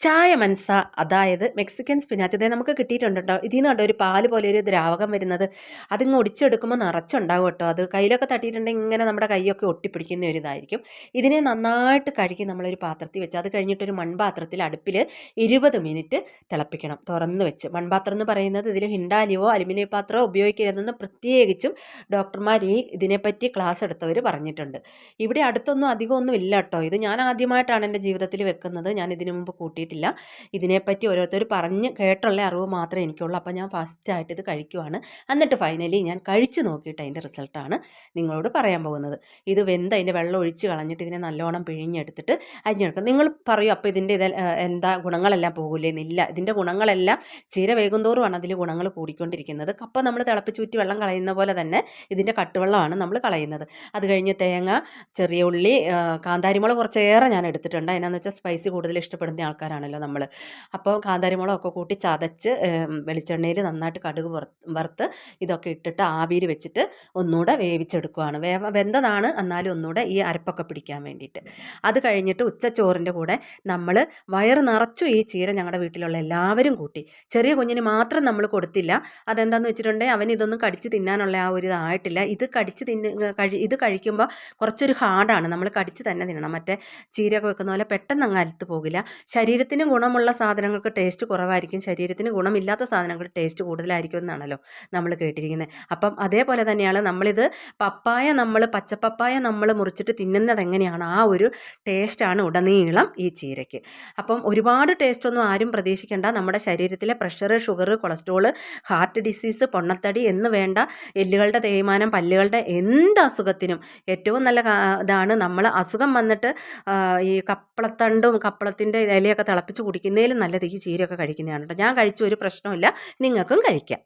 ചായ മനസ്സ, അതായത് മെക്സിക്കൻ സ്പിനാച്ച് ഇതേ നമുക്ക് കിട്ടിയിട്ടുണ്ട് കേട്ടോ. ഇതിൽ നിന്ന് കണ്ടോ ഒരു പാല് പോലെ ഒരു ദ്രാവകം വരുന്നത്. അതിങ്ങ് ഒടിച്ചെടുക്കുമ്പോൾ നിറച്ചുണ്ടാവും കേട്ടോ. അത് കയ്യിലൊക്കെ തട്ടിയിട്ടുണ്ടെങ്കിൽ ഇങ്ങനെ നമ്മുടെ കൈയൊക്കെ ഒട്ടിപ്പിടിക്കുന്ന ഒരു ഇതായിരിക്കും. ഇതിനെ നന്നായിട്ട് കഴുകി നമ്മളൊരു പാത്രത്തിൽ വെച്ച്, അത് കഴിഞ്ഞിട്ടൊരു മൺപാത്രത്തിൽ അടുപ്പിൽ 20 മിനിറ്റ് തിളപ്പിക്കണം തുറന്ന് വെച്ച്. മൺപാത്രം എന്ന് പറയുന്നത് ഇതിൽ ഹിൻഡാലിയോ അലുമിനിയം പാത്രമോ ഉപയോഗിക്കരുതെന്ന് പ്രത്യേകിച്ചും ഡോക്ടർമാർ ഇതിനെപ്പറ്റി ക്ലാസ് എടുത്തവർ പറഞ്ഞിട്ടുണ്ട്. ഇവിടെ അടുത്തൊന്നും അധികമൊന്നും ഇല്ല കേട്ടോ. ഇത് ഞാൻ ആദ്യമായിട്ടാണ് എൻ്റെ ജീവിതത്തിൽ വെക്കുന്നത്. ഞാൻ ഇതിനു മുമ്പ് കൂട്ടിയിട്ടില്ല. ഇതിനെപ്പറ്റി ഓരോരുത്തർ പറഞ്ഞ് കേട്ടുള്ള അറിവ് മാത്രമേ എനിക്കുള്ളൂ. അപ്പോൾ ഞാൻ ഫസ്റ്റായിട്ട് ഇത് കഴിക്കുവാണ്. എന്നിട്ട് ഫൈനലി ഞാൻ കഴിച്ചു നോക്കിയിട്ട് അതിൻ്റെ റിസൾട്ടാണ് നിങ്ങളോട് പറയാൻ പോകുന്നത്. ഇത് വെന്ത് അതിൻ്റെ വെള്ളം ഒഴിച്ച് കളഞ്ഞിട്ട് ഇതിനെ നല്ലോണം പിഴിഞ്ഞെടുത്തിട്ട് അരിഞ്ഞെടുക്കും. നിങ്ങൾ പറയും അപ്പോൾ ഇതിൻ്റെ എന്താ ഗുണങ്ങളെല്ലാം പോകില്ലേ എന്നില്ല. ഇതിൻ്റെ ഗുണങ്ങളെല്ലാം ചീര വേകുന്തോറുമാണ് അതിൽ ഗുണങ്ങൾ കൂടിക്കൊണ്ടിരിക്കുന്നത്. കപ്പ നമ്മൾ തിളപ്പിച്ചൂറ്റി വെള്ളം കളയുന്ന പോലെ തന്നെ ഇതിൻ്റെ കട്ടുവെള്ളമാണ് നമ്മൾ കളയുന്നത്. അത് കഴിഞ്ഞ് തേങ്ങ, ചെറിയ ഉള്ളി, കാന്താരിമുളക് കുറച്ചേറെ ഞാൻ എടുത്തിട്ടുണ്ട്. അതിനാന്ന് വെച്ചാൽ സ്പൈസി കൂടുതൽ ഇഷ്ടപ്പെടുന്ന ആൾക്കാരാണല്ലോ നമ്മൾ. അപ്പോൾ കാന്താരിമുളകൊക്കെ കൂട്ടി ചതച്ച് വെളിച്ചെണ്ണയിൽ നന്നായിട്ട് കടുക് വറുത്ത് ഇതൊക്കെ ഇട്ടിട്ട് ആവിയിൽ വെച്ചിട്ട് ഒന്നുകൂടെ വേവിച്ചെടുക്കുകയാണ്. വെന്തതാണ്, എന്നാലും ഒന്നുകൂടെ ഈ അരപ്പൊക്കെ പിടിക്കാൻ വേണ്ടിയിട്ട്. അത് കഴിഞ്ഞിട്ട് ഉച്ചച്ചോറിൻ്റെ കൂടെ നമ്മൾ വയറ് നിറച്ചു ഈ ചീര ഞങ്ങളുടെ വീട്ടിലുള്ള എല്ലാവരും കൂട്ടി. ചെറിയ കുഞ്ഞിന് മാത്രം നമ്മൾ കൊടുത്തില്ല. അതെന്താണെന്ന് വെച്ചിട്ടുണ്ടെങ്കിൽ അവൻ ഇതൊന്നും കടിച്ച് തിന്നാനുള്ള ആ ഒരു ഇതായിട്ടില്ല. ഇത് കഴിക്കുമ്പോൾ കുറച്ചൊരു ഹാർഡാണ്. നമ്മൾ കടിച്ച് തന്നെ തിന്നണം. മറ്റേ ചീരയൊക്കെ വെക്കുന്ന പോലെ പെട്ടെന്ന് അങ്ങ് അലുത്ത് പോകില്ല. ശരീരത്തിന് ഗുണമുള്ള സാധനങ്ങൾക്ക് ടേസ്റ്റ് കുറവായിരിക്കും, ശരീരത്തിന് ഗുണമില്ലാത്ത സാധനങ്ങൾക്ക് ടേസ്റ്റ് കൂടുതലായിരിക്കും എന്നാണല്ലോ നമ്മൾ കേട്ടിരിക്കുന്നത്. അപ്പം അതേപോലെ തന്നെയാണ് നമ്മളിത് പച്ചപ്പപ്പായ നമ്മൾ മുറിച്ചിട്ട് തിന്നുന്നത് എങ്ങനെയാണ് ആ ഒരു ടേസ്റ്റാണ് ഉടനീളം ഈ ചീരയ്ക്ക്. അപ്പം ഒരുപാട് ടേസ്റ്റൊന്നും ആരും പ്രതീക്ഷിക്കേണ്ട. നമ്മുടെ ശരീരത്തിലെ pressure, sugar, cholesterol, heart disease, പൊണ്ണത്തടി എന്ന് വേണ്ട എല്ലുകളുടെ തേയ്മാനം, പല്ലുകളുടെ എന്ത് അസുഖത്തിനും ഏറ്റവും നല്ല ഇതാണ്. നമ്മൾ അസുഖം വന്നിട്ട് ഈ കപ്പളത്തണ്ടും കപ്പളത്തിൻ്റെ ഇലയൊക്കെ തിളപ്പിച്ച് കുടിക്കുന്നതിലും നല്ലത് ഈ ചീരയൊക്കെ കഴിക്കുന്നതാണ് കേട്ടോ. ഞാൻ കഴിച്ചു, ഒരു പ്രശ്നമില്ല, നിങ്ങൾക്കും കഴിക്കാം.